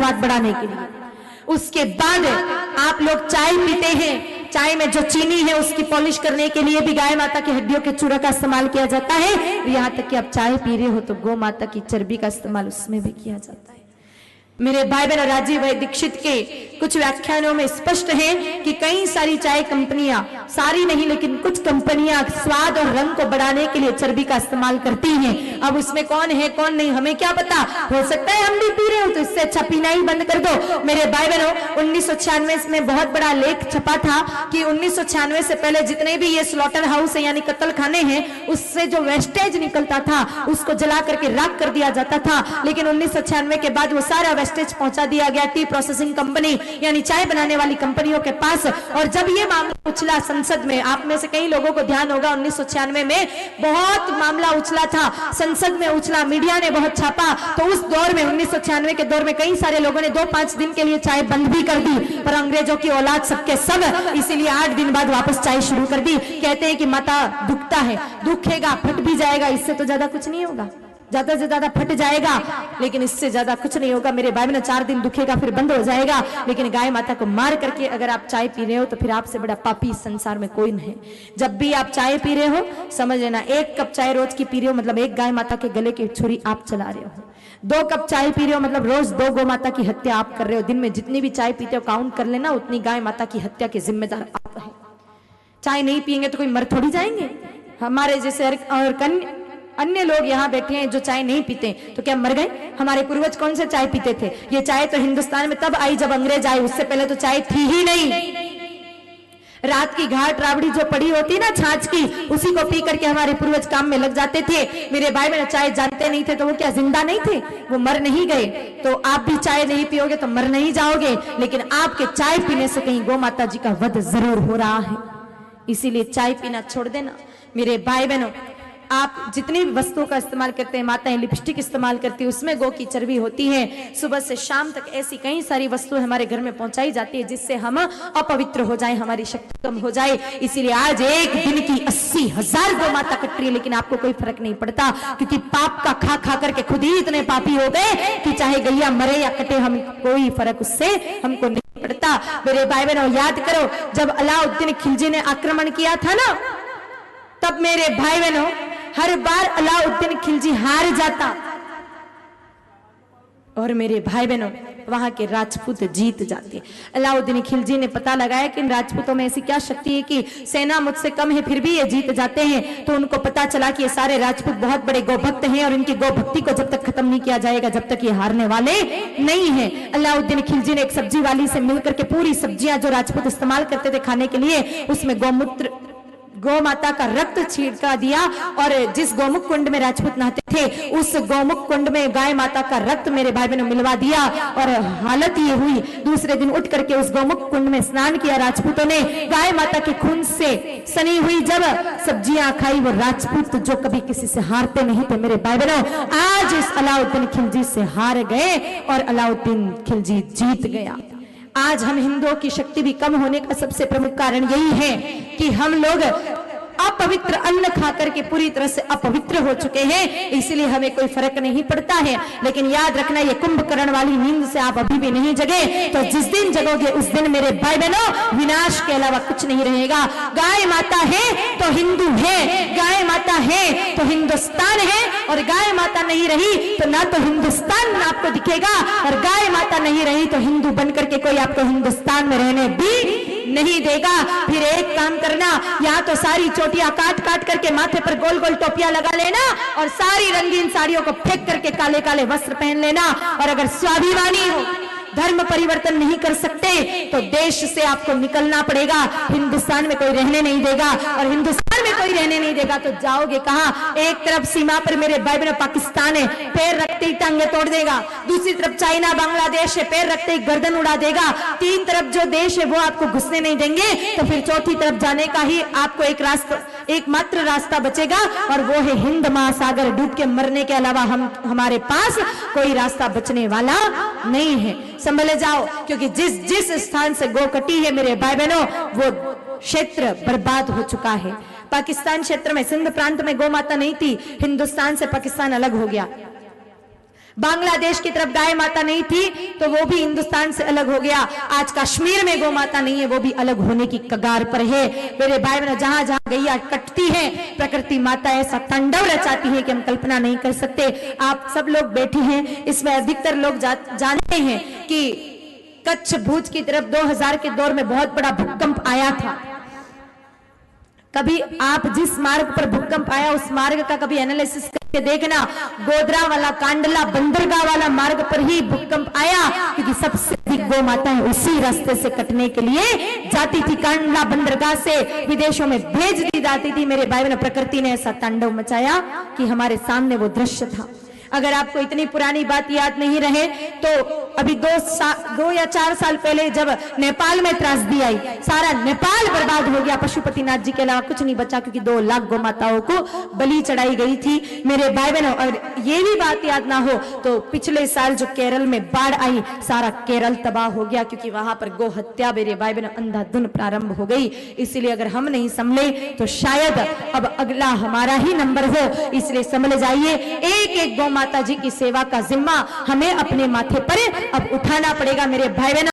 स्वाद बढ़ाने के लिए। उसके बाद आप लोग चाय पीते हैं, चाय में जो चीनी है उसकी पॉलिश करने के लिए भी गाय माता की हड्डियों के चूरा का इस्तेमाल किया जाता है। यहाँ तक कि आप चाय पी रहे हो तो गौ माता की चर्बी का इस्तेमाल उसमें भी किया जाता है। मेरे भाई बहन, राजीव भाई दीक्षित के कुछ व्याख्यानों में स्पष्ट है कि कई सारी चाय कंपनियां, सारी नहीं लेकिन कुछ कंपनियां स्वाद और रंग को बढ़ाने के लिए चर्बी का इस्तेमाल करती हैं। अब उसमें कौन है कौन नहीं हमें क्या पता, हो सकता है हम भी पी रहे हो, तो इससे अच्छा पीना ही बंद कर दो। मेरे भाई बहनों, 1996 में बहुत बड़ा लेख छपा था कि 1996 से पहले जितने भी ये स्लॉटर हाउस है यानी कत्ल खाने हैं, उससे जो वेस्टेज निकलता था उसको जला करके राख कर दिया जाता था। लेकिन 1996 के बाद वो सारा वेस्टेज पहुंचा दिया गया टी प्रोसेसिंग कंपनी यानी चाय बनाने वाली कंपनियों के पास। और जब ये मामला उछला संसद में, आप में से कई लोगों को ध्यान होगा 1996 में बहुत मामला उछला था, संसद में उछला, मीडिया ने बहुत छापा। तो उस दौर में 1996 के दौर में कई सारे लोगों ने 2-5 दिन के लिए चाय बंद भी कर दी, पर अंग्रेजों की औलाद सबके सब, इसीलिए 8 दिन बाद वापस चाय शुरू कर दी। कहते हैं कि माता दुखता है, दुखेगा, फट भी जाएगा, इससे तो ज्यादा कुछ नहीं होगा, ज्यादा से ज्यादा फट जाएगा, लेकिन इससे ज्यादा कुछ नहीं होगा। मेरे भाई बहन, 4 दिन दुखेगा फिर बंद हो जाएगा। लेकिन गाय माता को मार करके अगर आप चाय पी रहे हो तो फिर आपसे बड़ा पापी इस संसार में कोई नहीं। जब भी आप चाय पी रहे हो समझ लेना, 1 कप चाय रोज की पी रहे हो मतलब 1 गाय माता के गले की छुरी आप चला रहे हो। 2 कप चाय पी रहे हो मतलब रोज 2 गौ माता की हत्या आप कर रहे हो। दिन में जितनी भी चाय पीते हो काउंट कर लेना, उतनी गाय माता की हत्या के जिम्मेदार आप है। चाय नहीं पियेंगे तो कोई मर थोड़ी जाएंगे। हमारे जैसे और अन्य लोग यहाँ बैठे हैं जो चाय नहीं पीते, तो क्या मर गए? हमारे पूर्वज कौन से चाय पीते थे? ये चाय तो हिंदुस्तान में तब आई जब अंग्रेज आए, उससे पहले तो चाय थी ही नहीं। रात की घाट राबड़ी जो पड़ी होती ना छाछ की, उसी को पी करके हमारे पूर्वज काम में लग जाते थे। मेरे भाई बहन, चाय जानते नहीं थे तो वो क्या जिंदा नहीं थे? वो मर नहीं गए। तो आप भी चाय नहीं पियोगे तो मर नहीं जाओगे, लेकिन आपके चाय पीने से कहीं गौ माता जी का वध जरूर हो रहा है। इसीलिए चाय पीना छोड़ देना। मेरे भाई बहनों, आप जितनी भी वस्तुओं का इस्तेमाल करते हैं, माताएं लिपस्टिक इस्तेमाल करती है, उसमें गौ की चर्बी होती है। सुबह से शाम तक ऐसी कई सारी वस्तुएं हमारे घर में पहुंचाई जाती है जिससे हम अपवित्र हो जाए, हमारी शक्ति कम हो जाए। इसीलिए आज एक दिन की 80,000 गौ माता कट रही है, लेकिन आपको कोई फर्क नहीं पड़ता, क्योंकि पाप का खा खा करके खुद ही इतने पापी हो गए कि चाहे गैया मरे या कटे, हम कोई फर्क उससे हमको नहीं पड़ता। मेरे भाई बहनों, याद करो जब अलाउद्दीन खिलजी ने आक्रमण किया था ना, तब मेरे भाई बहनों हर बार अलाउद्दीन खिलजी हार जाता और मेरे भाई बहनों वहां के राजपूत जीत जाते। अलाउद्दीन खिलजी ने पता लगाया कि इन राजपूतों में ऐसी क्या शक्ति है कि सेना मुझसे कम है फिर भी ये जीत जाते हैं। तो उनको पता चला कि ये सारे राजपूत बहुत बड़े गौभक्त हैं और इनकी गौभक्ति को जब तक खत्म नहीं किया जाएगा जब तक ये हारने वाले नहीं है। अलाउद्दीन खिलजी ने एक सब्जी वाली से मिलकर के पूरी सब्जियां जो राजपूत इस्तेमाल करते थे खाने के लिए, उसमें गौमूत्र, गौ माता का रक्त छिड़का दिया और जिस गौमुख कुंड में राजपूत नहाते थे उस गौमुख कुंड में गाय माता का रक्त मेरे भाई बहनों मिलवा दिया। और हालत ये हुई, दूसरे दिन उठ करके उस गौमुख कुंड में स्नान किया राजपूतों ने, गाय माता के खून से सनी हुई जब सब्जियां खाई। वो राजपूत जो कभी किसी से हारते नहीं थे मेरे भाई बहनों, आज इस अलाउद्दीन खिलजी से हार गए और अलाउद्दीन खिलजी जीत गया। आज हम हिंदुओं की शक्ति भी कम होने का सबसे प्रमुख कारण यही है कि हम लोग अपवित्र अन्न खाकर के पूरी तरह से अपवित्र हो चुके हैं, इसलिए हमें कोई फर्क नहीं पड़ता है। लेकिन याद रखना, ये कुंभकर्ण वाली नींद से आप अभी भी नहीं जगे, तो जिस दिन जगोगे उस दिन मेरे भाई बहनों विनाश के अलावा कुछ नहीं रहेगा। गाय माता है तो हिंदू है, गाय माता है तो हिंदुस्तान है, और गाय माता नहीं रही तो ना तो हिंदुस्तान आपको दिखेगा, और गाय माता नहीं रही तो हिंदू बनकर के कोई आपको हिंदुस्तान में रहने भी नहीं देगा। फिर एक काम करना, या तो सारी चोटियां काट काट करके माथे पर गोल गोल टोपियां लगा लेना और सारी रंगीन साड़ियों को फेंक करके काले काले वस्त्र पहन लेना, और अगर स्वाभिमानी हो, धर्म परिवर्तन नहीं कर सकते तो देश से आपको निकलना पड़ेगा। हिंदुस्तान में कोई रहने नहीं देगा, और हिंदुस्तान में कोई रहने नहीं देगा तो जाओगे कहां? एक तरफ सीमा पर मेरे भाई बहनों पाकिस्तान है, पैर रखते ही टांगे तोड़ देगा, दूसरी तरफ चाइना बांग्लादेश है, पैर रखते ही गर्दन उड़ा देगा, तीन तरफ जो देश है वो आपको घुसने नहीं देंगे, तो फिर चौथी तरफ जाने का ही आपको एकमात्र रास्ता बचेगा, और वो है हिंद महासागर। डूब के मरने के अलावा हमारे पास कोई रास्ता बचने वाला नहीं है। संभले जाओ, क्योंकि जिस स्थान से गौ कटी है मेरे भाई बहनों वो क्षेत्र बर्बाद हो चुका है। पाकिस्तान क्षेत्र में सिंध प्रांत में गौ माता नहीं थी, हिंदुस्तान से पाकिस्तान अलग हो गया। बांग्लादेश की तरफ गाय माता नहीं थी तो वो भी हिंदुस्तान से अलग हो गया। आज कश्मीर में गौ माता नहीं है, वो भी अलग होने की कगार पर है। मेरे भाई बहन, जहां जहां गैया कटती है प्रकृति माता ऐसा तांडव रचाती है कि हम कल्पना नहीं कर सकते। आप सब लोग बैठे हैं, इसमें अधिकतर लोग जानते हैं कि कच्छ भुज की तरफ 2000 के दौर में बहुत बड़ा भूकंप आया था। कभी आप जिस मार्ग पर भूकंप आया उस मार्ग का कभी एनालिसिस करके देखना। गोधरा वाला, कांडला, बंदरगाह वाला मार्ग पर ही भूकंप आया, क्योंकि सबसे अधिक गौ माताएं उसी रास्ते से कटने के लिए जाती थी। कांडला बंदरगाह से विदेशों में भेज दी जाती थी। मेरे भाई बहन, प्रकृति ने ऐसा तांडव मचाया कि हमारे सामने वो दृश्य था। अगर आपको इतनी पुरानी बात याद नहीं रहे तो अभी 2 या 4 साल पहले जब नेपाल में त्रासदी आई, सारा नेपाल बर्बाद हो गया। पशुपतिनाथ जी के अलावा कुछ नहीं बचा, क्योंकि 2 लाख गौ माताओं को बलि चढ़ाई गई थी। मेरे भाई बहनों, और ये भी बात याद ना हो तो पिछले साल जो केरल में बाढ़ आई, सारा केरल तबाह हो गया, क्योंकि वहां पर गौ हत्या मेरे भाई बहनों अंधाधुन प्रारंभ हो गई। इसलिए अगर हम नहीं संभले तो शायद अब अगला हमारा ही नंबर हो। इसलिए संभल जाइए। एक एक गौ माता जी की सेवा का जिम्मा हमें अपने माथे पर अब उठाना पड़ेगा। मेरे भाई बहनों,